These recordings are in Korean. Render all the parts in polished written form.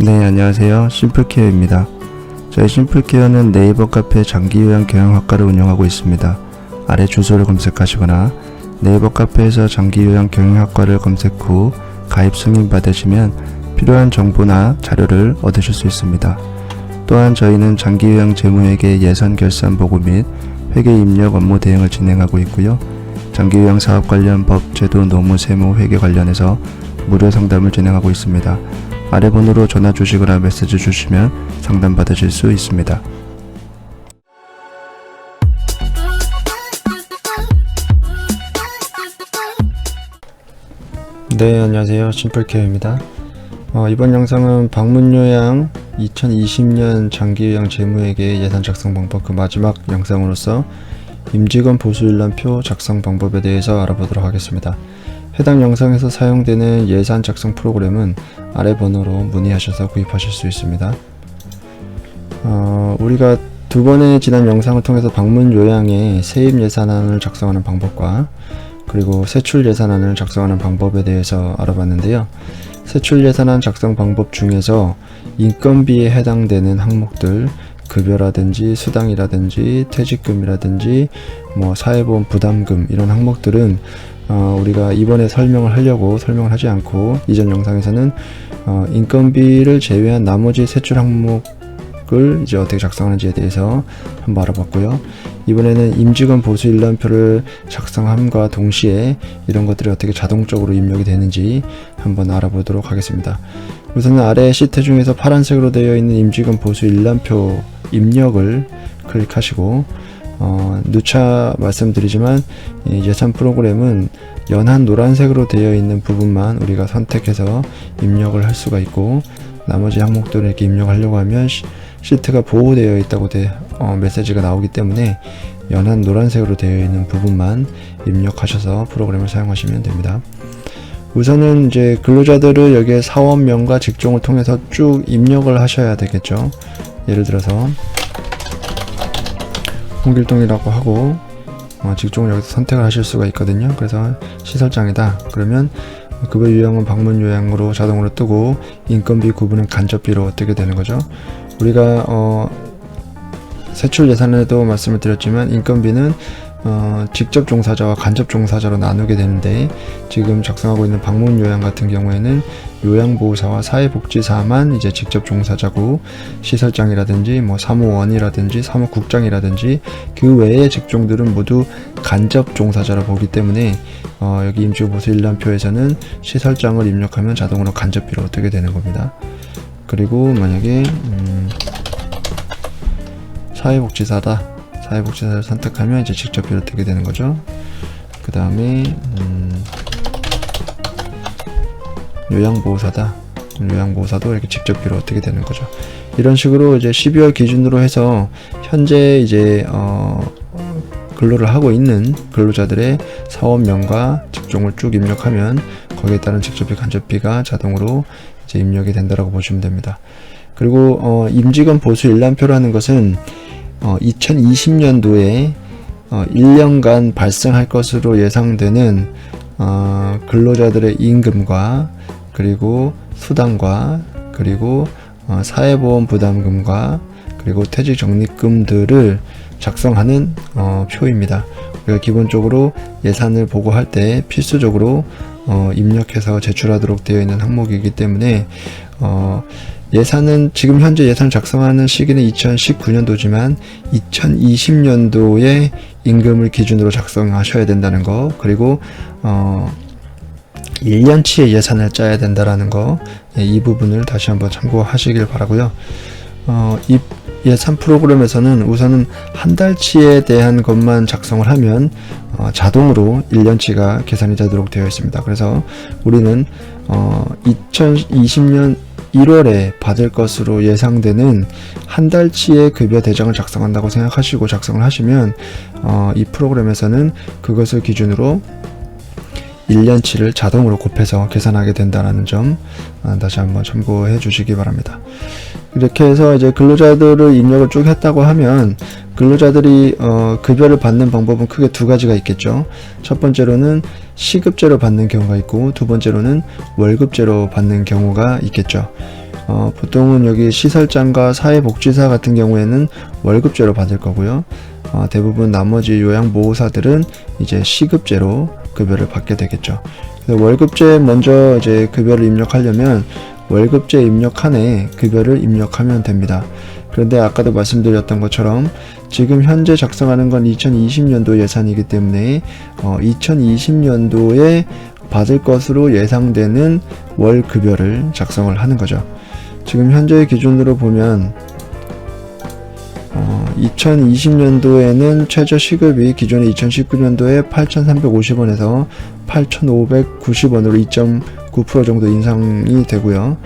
네, 안녕하세요. 심플케어입니다. 저희 심플케어는 네이버 카페 장기요양 경영학과를 운영하고 있습니다. 아래 주소를 검색하시거나 네이버 카페에서 장기요양 경영학과를 검색 후 가입 승인 받으시면 필요한 정보나 자료를 얻으실 수 있습니다. 또한 저희는 장기요양 재무회계 예산 결산 보고 및 회계 입력 업무 대행을 진행하고 있고요. 장기요양 사업 관련 법, 제도, 노무, 세무, 회계 관련해서 무료 상담을 진행하고 있습니다. 아래 번호로 전화 주시거나 메시지 주시면 상담 받으실 수 있습니다. 네, 안녕하세요. 심플케어입니다. 이번 영상은 방문요양 2020년 장기요양 재무회계 예산 작성 방법 그 마지막 영상으로서 임직원 보수일람표 작성 방법에 대해서 알아보도록 하겠습니다. 해당 영상에서 사용되는 예산 작성 프로그램은 아래 번호로 문의하셔서 구입하실 수 있습니다. 우리가 두 번의 지난 영상을 통해서 방문요양의 세입 예산안을 작성하는 방법과 그리고 세출 예산안을 작성하는 방법에 대해서 알아봤는데요. 세출 예산안 작성 방법 중에서 인건비에 해당되는 항목들, 급여라든지 수당이라든지 퇴직금이라든지 사회보험 부담금 이런 항목들은 우리가 이번에 설명을 하지 않고 이전 영상에서는 인건비를 제외한 나머지 세출 항목을 이제 어떻게 작성하는지에 대해서 한번 알아봤고요. 이번에는 임직원 보수 일람표를 작성함과 동시에 이런 것들이 어떻게 자동적으로 입력이 되는지 한번 알아보도록 하겠습니다. 우선은 아래 시트 중에서 파란색으로 되어 있는 임직원 보수 일람표 입력을 클릭하시고 누차 말씀드리지만 이 예산 프로그램은 연한 노란색으로 되어 있는 부분만 우리가 선택해서 입력을 할 수가 있고 나머지 항목들을 이렇게 입력하려고 하면 시트가 보호되어 있다고 메시지가 나오기 때문에 연한 노란색으로 되어 있는 부분만 입력하셔서 프로그램을 사용하시면 됩니다. 우선은 이제 근로자들을 여기에 사원명과 직종을 통해서 쭉 입력을 하셔야 되겠죠. 예를 들어서 홍길동이라고 하고 직종을 여기서 선택을 하실 수가 있거든요. 그래서 시설장이다 그러면 급여 유형은 방문 요양으로 자동으로 뜨고 인건비 구분은 간접비로 뜨게 되는 거죠. 우리가 세출 예산에도 말씀을 드렸지만 인건비는 직접 종사자와 간접 종사자로 나누게 되는데 지금 작성하고 있는 방문 요양 같은 경우에는 요양보호사와 사회복지사만 이제 직접 종사자고 시설장이라든지 사무원이라든지 사무국장이라든지 그 외의 직종들은 모두 간접 종사자로 보기 때문에 여기 임직원보수 일람표에서는 시설장을 입력하면 자동으로 간접비로 뜨게 되는 겁니다. 그리고 만약에 사회복지사를 선택하면 이제 직접비로 뜨게 되는 거죠. 그 다음에 요양보호사도 이렇게 직접비로 뜨게 되는 거죠. 이런 식으로 이제 12월 기준으로 해서 현재 이제 근로를 하고 있는 근로자들의 사원명과 직종을 쭉 입력하면 거기에 따른 직접비, 간접비가 자동으로 이제 입력이 된다라고 보시면 됩니다. 그리고 임직원 보수 일람표라는 것은 2020년도에 1년간 발생할 것으로 예상되는 근로자들의 임금과 그리고 수당과 그리고 사회보험 부담금과 그리고 퇴직 적립금들을 작성하는 표입니다. 우리가 기본적으로 예산을 보고할 때 필수적으로 입력해서 제출하도록 되어 있는 항목이기 때문에 예산은 지금 현재 예산을 작성하는 시기는 2019년도지만 2020년도에 임금을 기준으로 작성하셔야 된다는 거, 그리고 1년치의 예산을 짜야 된다라는 거, 이 부분을 다시 한번 참고하시길 바라고요. 이 예산 프로그램에서는 우선은 한 달치에 대한 것만 작성을 하면 자동으로 1년치가 계산이 되도록 되어 있습니다. 그래서 우리는 2020년 1월에 받을 것으로 예상되는 한 달치의 급여 대장을 작성한다고 생각하시고 작성을 하시면 이 프로그램에서는 그것을 기준으로 1년치를 자동으로 곱해서 계산하게 된다는 점 다시 한번 참고해 주시기 바랍니다. 이렇게 해서 이제 근로자들을 입력을 쭉 했다고 하면 근로자들이 급여를 받는 방법은 크게 두 가지가 있겠죠. 첫 번째로는 시급제로 받는 경우가 있고 두 번째로는 월급제로 받는 경우가 있겠죠. 보통은 여기 시설장과 사회복지사 같은 경우에는 월급제로 받을 거고요. 대부분 나머지 요양보호사들은 이제 시급제로 급여를 받게 되겠죠. 그래서 월급제 먼저 이제 급여를 입력하려면 월급제 입력칸에 급여를 입력하면 됩니다. 그런데 아까도 말씀드렸던 것처럼 지금 현재 작성하는 건 2020년도 예산이기 때문에 2020년도에 받을 것으로 예상되는 월 급여를 작성을 하는 거죠. 지금 현재의 기준으로 보면 2020년도에는 최저 시급이 기존의 2019년도에 8,350원에서 8,590원으로 2.9% 정도 인상이 되고요.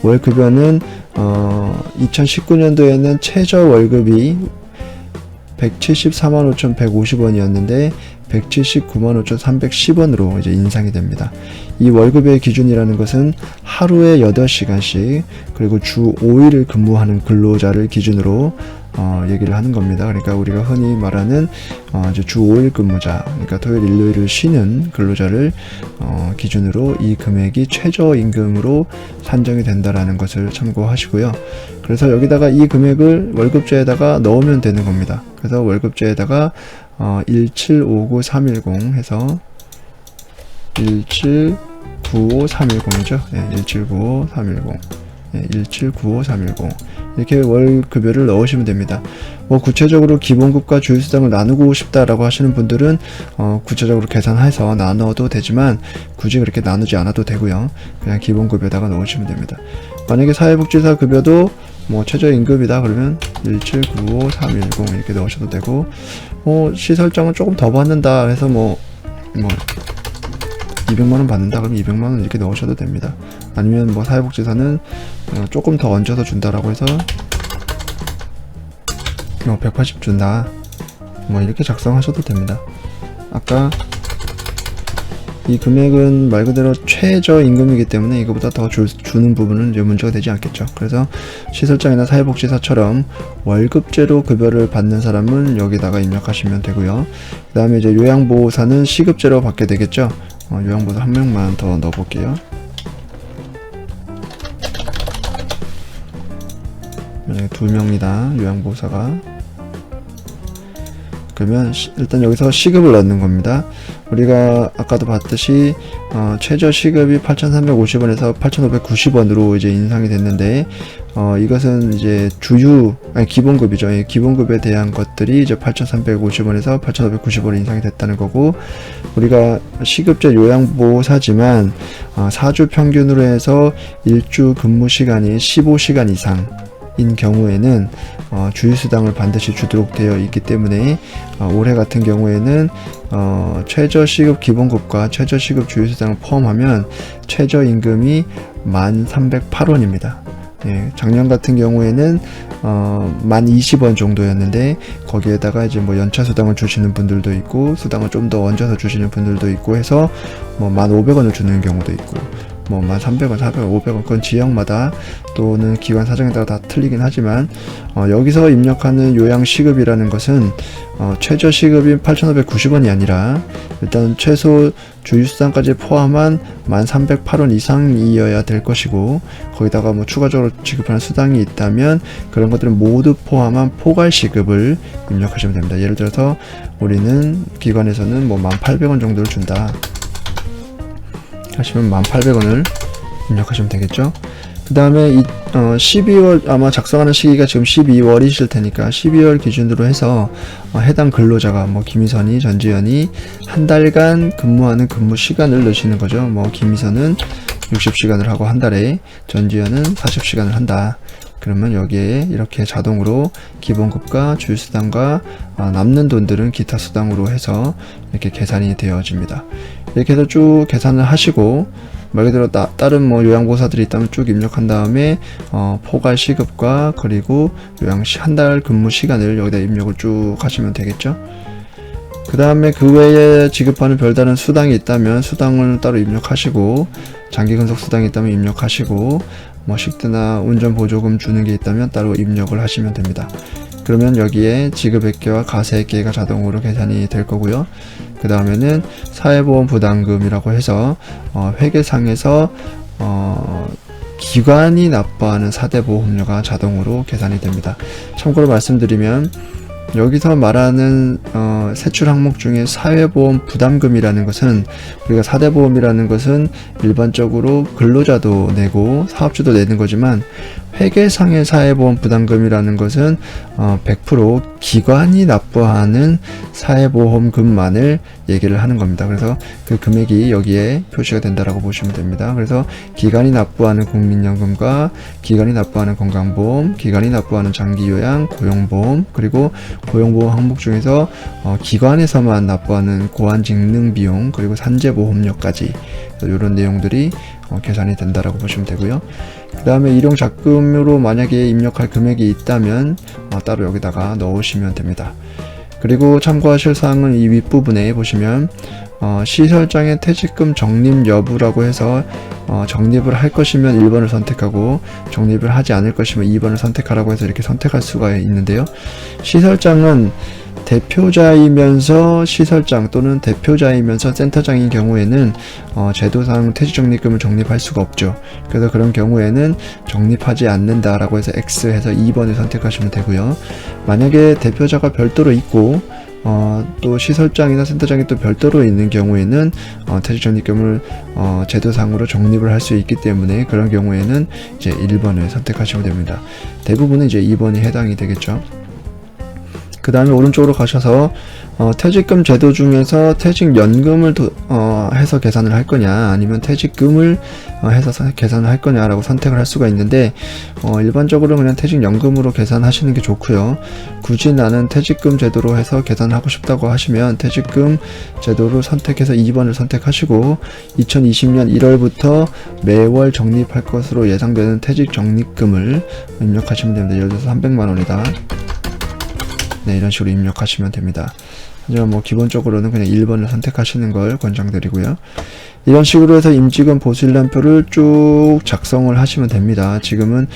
월 급여는 2019년도에는 최저 월급이 174만 5,150원이었는데 179만 5,310원으로 이제 인상이 됩니다. 이 월급의 기준이라는 것은 하루에 8시간씩 그리고 주 5일을 근무하는 근로자를 기준으로 얘기를 하는 겁니다. 그러니까 우리가 흔히 말하는 이제 주 5일 근무자, 그러니까 토요일 일요일을 쉬는 근로자를 기준으로 이 금액이 최저임금으로 산정이 된다라는 것을 참고하시고요. 그래서 여기다가 이 금액을 월급제에다가 넣으면 되는 겁니다. 그래서 월급제에다가 1795310 해서 1795310이죠. 네, 1795310. 네, 1795310 이렇게 월 급여를 넣으시면 됩니다. 뭐 구체적으로 기본급과 주휴수당을 나누고 싶다라고 하시는 분들은 구체적으로 계산해서 나눠도 되지만 굳이 그렇게 나누지 않아도 되고요. 그냥 기본급여에다가 넣으시면 됩니다. 만약에 사회복지사 급여도 뭐 최저임금이다 그러면 1795310 이렇게 넣으셔도 되고, 시설장은 조금 더 받는다 해서 뭐 200만원 받는다 그러면 200만원 이렇게 넣으셔도 됩니다. 아니면 뭐 사회복지사는 조금 더 얹어서 준다라고 해서 180 준다 뭐 이렇게 작성하셔도 됩니다. 아까 이 금액은 말 그대로 최저임금이기 때문에 이거보다 더 주는 부분은 이제 문제가 되지 않겠죠. 그래서 시설장이나 사회복지사처럼 월급제로 급여를 받는 사람은 여기다가 입력하시면 되고요. 그 다음에 이제 요양보호사는 시급제로 받게 되겠죠. 요양보호사 한 명만 더 넣어볼게요. 만약에 2명이다 요양보호사가, 그러면 일단 여기서 시급을 넣는 겁니다. 우리가 아까도 봤듯이 최저 시급이 8,350원에서 8,590원으로 이제 인상이 됐는데 이것은 이제 기본급이죠. 기본급에 대한 것들이 이제 8,350원에서 8,590원으로 인상이 됐다는 거고, 우리가 시급제 요양보호사지만 4주 평균으로 해서 일주 근무 시간이 15시간 이상 인 경우에는 주휴수당을 반드시 주도록 되어 있기 때문에 올해 같은 경우에는 최저시급 기본급과 최저시급 주휴수당을 포함하면 최저임금이 1,308원입니다. 예, 작년 같은 경우에는 1,020원 정도였는데 거기에다가 이제 뭐 연차수당을 주시는 분들도 있고 수당을 좀 더 얹어서 주시는 분들도 있고 해서 뭐 1,500원을 주는 경우도 있고 뭐 1,300원, 400원, 500원 그건 지역마다 또는 기관 사정에 따라 다 틀리긴 하지만 여기서 입력하는 요양시급이라는 것은 최저 시급이 8,590원이 아니라 일단 최소 주휴수당까지 포함한 1,308원 이상이어야 될 것이고, 거기다가 뭐 추가적으로 지급하는 수당이 있다면 그런 것들은 모두 포함한 포괄시급을 입력하시면 됩니다. 예를 들어서 우리는 기관에서는 뭐 1,800원 정도를 준다 하시면 1,800원을 입력하시면 되겠죠. 그 다음에 12월 아마 작성하는 시기가 지금 12월이실 테니까 12월 기준으로 해서 해당 근로자가 뭐 김희선이, 전지현이 한 달간 근무하는 근무 시간을 넣으시는 거죠. 뭐 김희선은 60시간을 하고 한 달에, 전지현은 40시간을 한다. 그러면 여기에 이렇게 자동으로 기본급과 주휴수당과 남는 돈들은 기타 수당으로 해서 이렇게 계산이 되어집니다. 이렇게 해서 쭉 계산을 하시고 말 그대로 다른 뭐 요양보호사들이 있다면 쭉 입력한 다음에 포괄 시급과 그리고 한 달 근무 시간을 여기다 입력을 쭉 하시면 되겠죠. 그 다음에 그 외에 지급하는 별다른 수당이 있다면 수당을 따로 입력하시고, 장기근속 수당이 있다면 입력하시고, 뭐 식대나 운전보조금 주는 게 있다면 따로 입력을 하시면 됩니다. 그러면 여기에 지급액계와 가세액계가 자동으로 계산이 될 거고요. 그 다음에는 사회보험 부담금이라고 해서 회계상에서 기관이 납부하는 4대 보험료가 자동으로 계산이 됩니다. 참고로 말씀드리면 여기서 말하는 세출 항목 중에 사회보험 부담금이라는 것은, 우리가 4대 보험이라는 것은 일반적으로 근로자도 내고 사업주도 내는 거지만, 회계상의 사회보험 부담금이라는 것은 100% 기관이 납부하는 사회보험금만을 얘기를 하는 겁니다. 그래서 그 금액이 여기에 표시가 된다라고 보시면 됩니다. 그래서 기관이 납부하는 국민연금과 기관이 납부하는 건강보험, 기관이 납부하는 장기요양, 고용보험, 그리고 고용보험 항목 중에서 기관에서만 납부하는 고환직능비용, 그리고 산재보험료까지 이런 내용들이 계산이 된다라고 보시면 되고요. 그 다음에 일용작금으로 만약에 입력할 금액이 있다면 따로 여기다가 넣으시면 됩니다. 그리고 참고하실 사항은 이 윗부분에 보시면 시설장의 퇴직금 적립 여부라고 해서 적립을 할 것이면 1번을 선택하고 적립을 하지 않을 것이면 2번을 선택하라고 해서 이렇게 선택할 수가 있는데요. 시설장은 대표자이면서 시설장 또는 대표자이면서 센터장인 경우에는 제도상 퇴직적립금을 적립할 수가 없죠. 그래서 그런 경우에는 적립하지 않는다라고 해서 X 해서 2번을 선택하시면 되고요. 만약에 대표자가 별도로 있고 또 시설장이나 센터장이 또 별도로 있는 경우에는 퇴직적립금을 제도상으로 적립을 할 수 있기 때문에 그런 경우에는 이제 1번을 선택하시면 됩니다. 대부분은 이제 2번이 해당이 되겠죠. 그 다음에 오른쪽으로 가셔서 퇴직금 제도 중에서 퇴직연금을 해서 계산을 할 거냐 아니면 퇴직금을 해서 계산을 할 거냐라고 선택을 할 수가 있는데 일반적으로 그냥 퇴직연금으로 계산하시는 게 좋고요. 굳이 나는 퇴직금 제도로 해서 계산하고 싶다고 하시면 퇴직금 제도를 선택해서 2번을 선택하시고 2020년 1월부터 매월 적립할 것으로 예상되는 퇴직적립금을 입력하시면 됩니다. 예를 들어서 300만원이다. 네, 이런 식으로 입력하시면 됩니다. 하지만 뭐 기본적으로는 그냥 1번을 선택하시는 걸 권장드리고요. 이런 식으로 해서 임직원 보수일람표를 쭉 작성을 하시면 됩니다. 지금은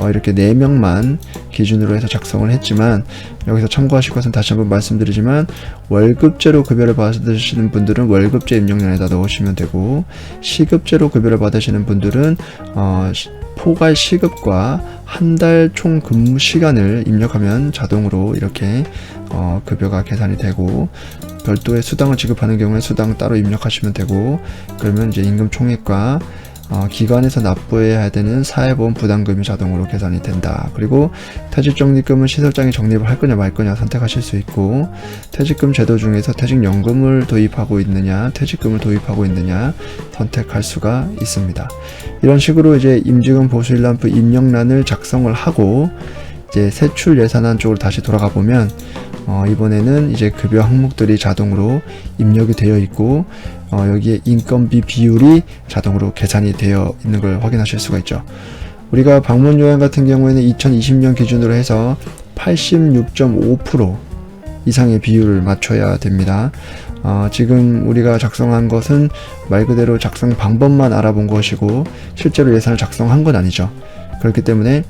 이렇게 4명만 기준으로 해서 작성을 했지만 여기서 참고하실 것은 다시 한번 말씀드리지만 월급제로 급여를 받으시는 분들은 월급제 입력란에다 넣으시면 되고 시급제로 급여를 받으시는 분들은 포괄 시급과 한 달 총 근무 시간을 입력하면 자동으로 이렇게 급여가 계산이 되고 별도의 수당을 지급하는 경우에 수당 따로 입력하시면 되고 그러면 이제 임금 총액과 기관에서 납부해야 되는 사회보험 부담금이 자동으로 계산이 된다. 그리고 퇴직적립금은 시설장이 적립을 할 거냐 말 거냐 선택하실 수 있고 퇴직금 제도 중에서 퇴직연금을 도입하고 있느냐 퇴직금을 도입하고 있느냐 선택할 수가 있습니다. 이런 식으로 이제 임직원 보수일람표 입력란을 작성을 하고 이제 세출 예산안 쪽으로 다시 돌아가 보면 이번에는 이제 급여 항목들이 자동으로 입력이 되어 있고 여기에 인건비 비율이 자동으로 계산이 되어 있는 걸 확인하실 수가 있죠. 우리가 방문 요양 같은 경우에는 2020년 기준으로 해서 86.5% 이상의 비율을 맞춰야 됩니다. 지금 우리가 작성한 것은 말 그대로 작성 방법만 알아본 것이고 실제로 예산을 작성한 건 아니죠. 그렇기 때문에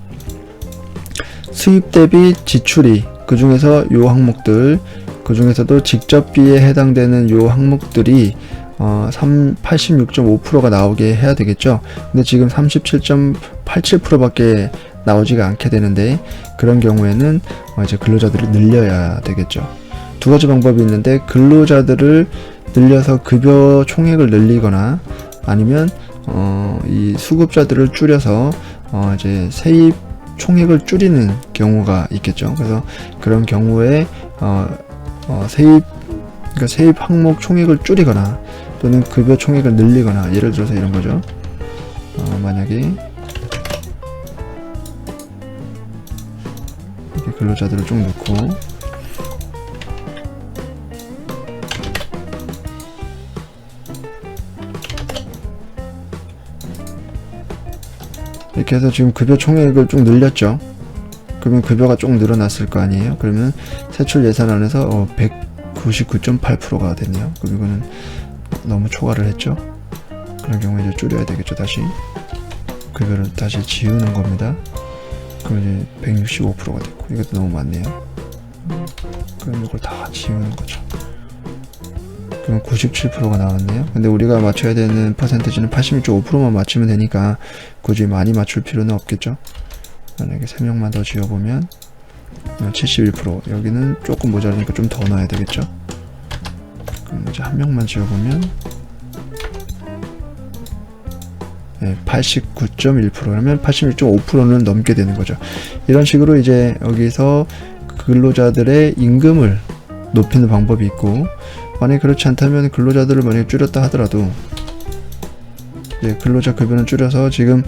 수입 대비 지출이 그 중에서 요 항목들, 그 중에서도 직접비에 해당되는 요 항목들이 86.5%가 나오게 해야 되겠죠. 근데 지금 37.87% 밖에 나오지가 않게 되는데 그런 경우에는 이제 근로자들을 늘려야 되겠죠. 두 가지 방법이 있는데 근로자들을 늘려서 급여 총액을 늘리거나 아니면 이 수급자들을 줄여서 이제 세입 총액을 줄이는 경우가 있겠죠. 그래서 그런 경우에 그러니까 세입 항목 총액을 줄이거나 또는 급여 총액을 늘리거나 예를 들어서 이런 거죠. 만약에 이렇게 근로자들을 쭉 넣고 이렇게 해서 지금 급여 총액을 쭉 늘렸죠. 그러면 급여가 쭉 늘어났을 거 아니에요. 그러면 세출 예산안에서 199.8%가 됐네요. 그럼 이거는 너무 초과를 했죠. 그런 경우에 이제 줄여야 되겠죠. 다시 급여를 다시 지우는 겁니다. 그럼 이제 165%가 됐고 이것도 너무 많네요. 그럼 이걸 다 지우는 거죠. 그럼 97%가 나왔네요. 근데 우리가 맞춰야 되는 퍼센티지는 86.5%만 맞추면 되니까 굳이 많이 맞출 필요는 없겠죠. 만약에 3명만 더 지어보면 71%, 여기는 조금 모자라니까 좀 더 넣어야 되겠죠. 그럼 이제 1명만 지어보면 89.1%, 그러면 86.5%는 넘게 되는 거죠. 이런 식으로 이제 여기서 근로자들의 임금을 높이는 방법이 있고, 만약에 그렇지 않다면 근로자들을 만약에 줄였다 하더라도 근로자 급여는 줄여서 지금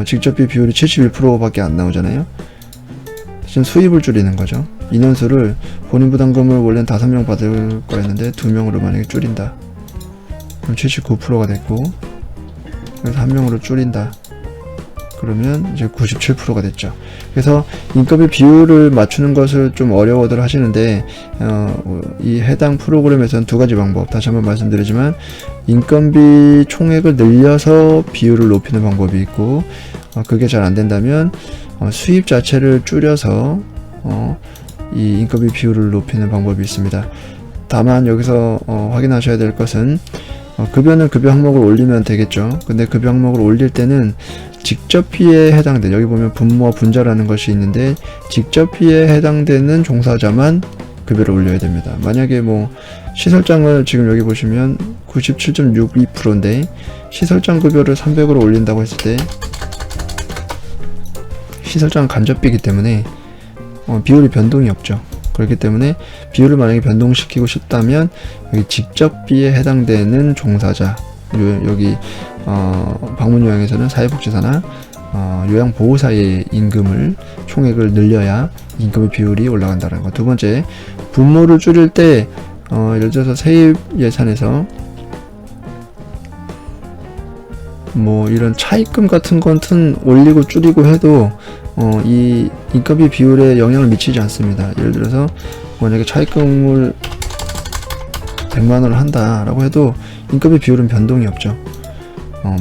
직접비 비율이 71%밖에 안 나오잖아요. 지금 수입을 줄이는 거죠. 인원수를 본인 부담금을 원래는 5명 받을 거였는데 2명으로 만약에 줄인다. 그럼 79%가 됐고, 그래서 1명으로 줄인다. 그러면 이제 97%가 됐죠. 그래서 인건비 비율을 맞추는 것을 좀 어려워들 하시는데, 이 해당 프로그램에서는 2가지 방법, 다시 한번 말씀드리지만, 인건비 총액을 늘려서 비율을 높이는 방법이 있고, 그게 잘 안 된다면 수입 자체를 줄여서 이 인건비 비율을 높이는 방법이 있습니다. 다만 여기서 확인하셔야 될 것은, 급여는 급여 항목을 올리면 되겠죠. 근데 급여 항목을 올릴 때는 직접비에 해당되는, 여기 보면 분모와 분자라는 것이 있는데 직접비에 해당되는 종사자만 급여를 올려야 됩니다. 만약에 뭐 시설장을 지금 여기 보시면 97.62%인데 시설장 급여를 300으로 올린다고 했을 때 시설장은 간접비이기 때문에 비율이 변동이 없죠. 그렇기 때문에 비율을 만약에 변동시키고 싶다면 여기 직접비에 해당되는 종사자, 여기 방문요양에서는 사회복지사나 요양보호사의 임금을 총액을 늘려야 임금의 비율이 올라간다는 것. 두 번째, 분모를 줄일 때 예를 들어서 세입 예산에서 뭐 이런 차입금 같은 것은 올리고 줄이고 해도 이 인건비 비율에 영향을 미치지 않습니다. 예를 들어서 만약에 차입금을 100만원을 한다라고 해도 인건비 비율은 변동이 없죠.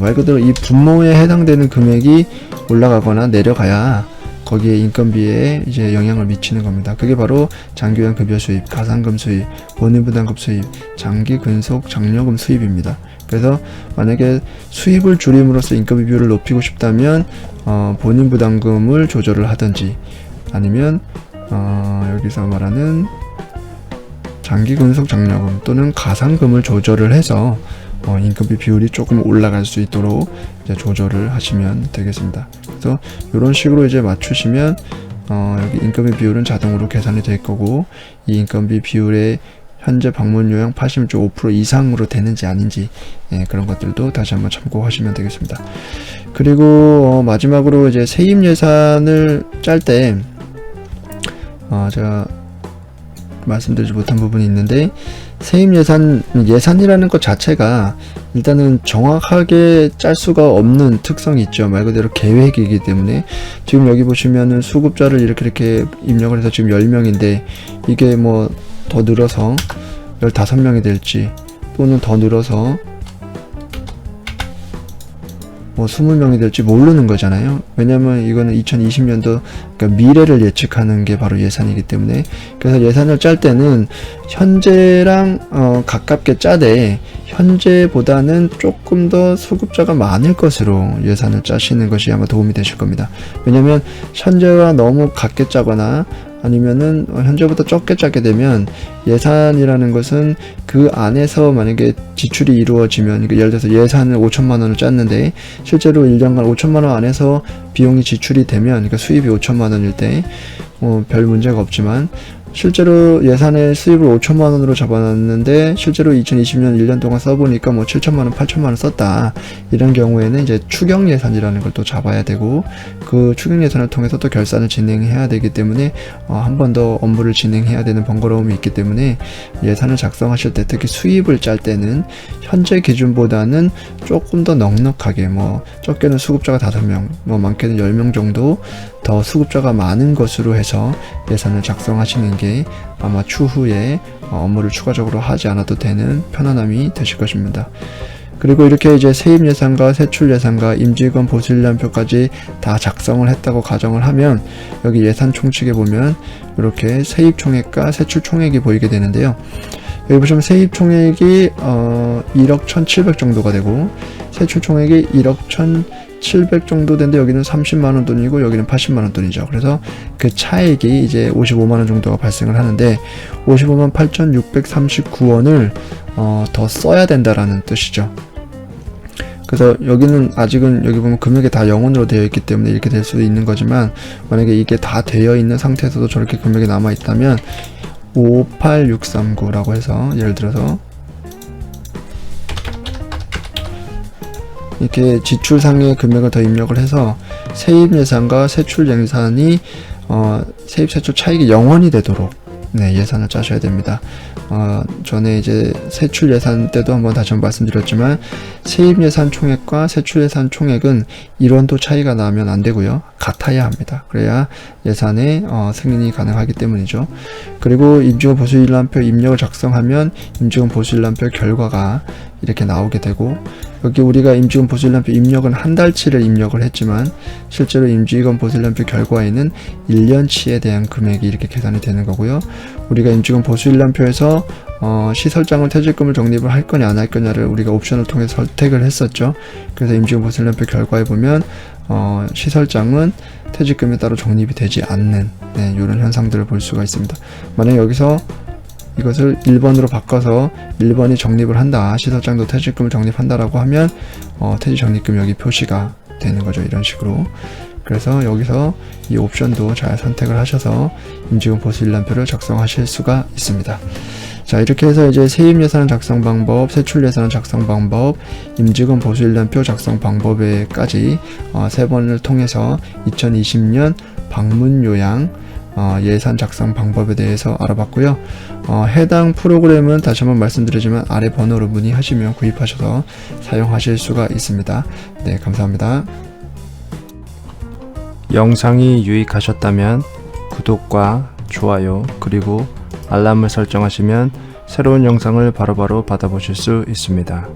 말 그대로 이 분모에 해당되는 금액이 올라가거나 내려가야 거기에 인건비에 이제 영향을 미치는 겁니다. 그게 바로 장기요양 급여 수입, 가산금 수입, 본인부담금 수입, 장기 근속 장려금 수입입니다. 그래서 만약에 수입을 줄임으로써 인건비 비율을 높이고 싶다면 본인 부담금을 조절을 하든지, 아니면 여기서 말하는 장기 근속 장려금 또는 가산금을 조절을 해서 인건비 비율이 조금 올라갈 수 있도록 이제 조절을 하시면 되겠습니다. 그래서 이런 식으로 이제 맞추시면 여기 인건비 비율은 자동으로 계산이 될 거고, 이 인건비 비율의 현재 방문요양 86.5% 이상으로 되는지 아닌지, 그런 것들도 다시 한번 참고하시면 되겠습니다. 그리고 마지막으로 이제 세입 예산을 짤 때 제가 말씀드리지 못한 부분이 있는데, 세입 예산이라는 것 자체가 일단은 정확하게 짤 수가 없는 특성이 있죠. 말 그대로 계획이기 때문에, 지금 여기 보시면은 수급자를 이렇게 입력을 해서 지금 10명인데 이게 뭐 더 늘어서 15명이 될지, 또는 더 늘어서 뭐 20명이 될지 모르는 거잖아요. 왜냐면 이거는 2020년도, 그러니까 미래를 예측하는 게 바로 예산이기 때문에, 그래서 예산을 짤 때는 현재랑 가깝게 짜되 현재보다는 조금 더 수급자가 많을 것으로 예산을 짜시는 것이 아마 도움이 되실 겁니다. 왜냐면 현재와 너무 같게 짜거나 아니면은 현재보다 적게 짜게 되면 예산이라는 것은 그 안에서 만약에 지출이 이루어지면, 그러니까 예를 들어서 예산을 5천만 원을 짰는데 실제로 1년간 5천만 원 안에서 비용이 지출이 되면, 그러니까 수입이 5천만 원일 때 별 문제가 없지만, 실제로 예산의 수입을 5천만 원으로 잡아놨는데 실제로 2020년 1년 동안 써보니까 뭐 7천만 원, 8천만 원 썼다. 이런 경우에는 이제 추경 예산이라는 걸 또 잡아야 되고, 그 추경 예산을 통해서 또 결산을 진행해야 되기 때문에 한 번 더 업무를 진행해야 되는 번거로움이 있기 때문에, 예산을 작성하실 때 특히 수입을 짤 때는 현재 기준보다는 조금 더 넉넉하게, 뭐 적게는 수급자가 5명, 뭐 많게는 10명 정도 더 수급자가 많은 것으로 해서 예산을 작성하시는 게 아마 추후에 업무를 추가적으로 하지 않아도 되는 편안함이 되실 것입니다. 그리고 이렇게 이제 세입 예산과 세출 예산과 임직원 보수인력표까지 다 작성을 했다고 가정을 하면, 여기 예산 총칙에 보면 이렇게 세입 총액과 세출 총액이 보이게 되는데요. 여기 보시면 세입 총액이 1억 1,700 정도가 되고 세출 총액이 1억 1,700 정도 되는데 여기는 30만원 돈이고 여기는 80만원 돈이죠. 그래서 그 차액이 이제 55만원 정도가 발생을 하는데 55만 8,639원을 더 써야 된다라는 뜻이죠. 그래서 여기는 아직은 여기 보면 금액이 다 0원으로 되어 있기 때문에 이렇게 될 수도 있는 거지만, 만약에 이게 다 되어 있는 상태에서도 저렇게 금액이 남아 있다면 58639라고 해서 예를 들어서 이렇게 지출상의 금액을 더 입력을 해서 세입 예산과 세출 예산이 세입 세출 차익이 0원이 되도록 예산을 짜셔야 됩니다. 전에 이제 세출 예산 때도 한번 다시 한번 말씀드렸지만 세입 예산 총액과 세출 예산 총액은 1원도 차이가 나면 안 되고요. 같아야 합니다. 그래야 예산의 승인이 가능하기 때문이죠. 그리고 임직원 보수일람표 입력을 작성하면 임직원 보수일람표 결과가 이렇게 나오게 되고, 여기 우리가 임직원 보수일람표 입력은 한 달치를 입력을 했지만 실제로 임직원 보수일람표 결과에는 1년치에 대한 금액이 이렇게 계산이 되는 거고요. 우리가 임직원 보수일람표에서 시설장을 퇴직금을 적립을 할 거냐 안 할 거냐를 우리가 옵션을 통해서 선택을 했었죠. 그래서 임직원 보수일람표 결과에 보면 시설장은 퇴직금에 따로 적립이 되지 않는 이런 현상들을 볼 수가 있습니다. 만약 여기서 이것을 1번으로 바꿔서 1번이 적립을 한다, 시설장도 퇴직금을 적립한다라고 하면 퇴직 적립금 여기 표시가 되는 거죠. 이런 식으로. 그래서 여기서 이 옵션도 잘 선택을 하셔서 임직원 보수일람표를 작성하실 수가 있습니다. 자, 이렇게 해서 이제 세입 예산 작성 방법, 세출 예산 작성 방법, 임직원 보수일람표 작성 방법에까지 세 번을 통해서 2020년 방문 요양 예산 작성 방법에 대해서 알아봤고요. 해당 프로그램은 다시 한번 말씀드리지만 아래 번호로 문의하시면 구입하셔서 사용하실 수가 있습니다. 네, 감사합니다. 영상이 유익하셨다면 구독과 좋아요 그리고 알람을 설정하시면 새로운 영상을 바로바로 받아보실 수 있습니다.